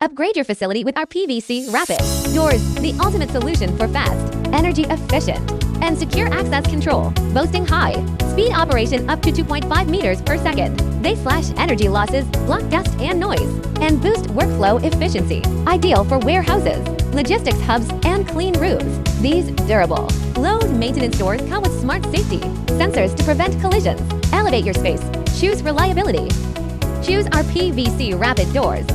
Upgrade your facility with our PVC Rapid Doors, the ultimate solution for fast, energy efficient, and secure access control, boasting high speed operation up to 2.5 meters per second. They slash energy losses, block dust and noise, and boost workflow efficiency. Ideal for warehouses, logistics hubs, and clean rooms. These durable, low-maintenance doors come with smart safety sensors to prevent collisions. Elevate your space. Choose reliability. Choose our PVC Rapid Doors.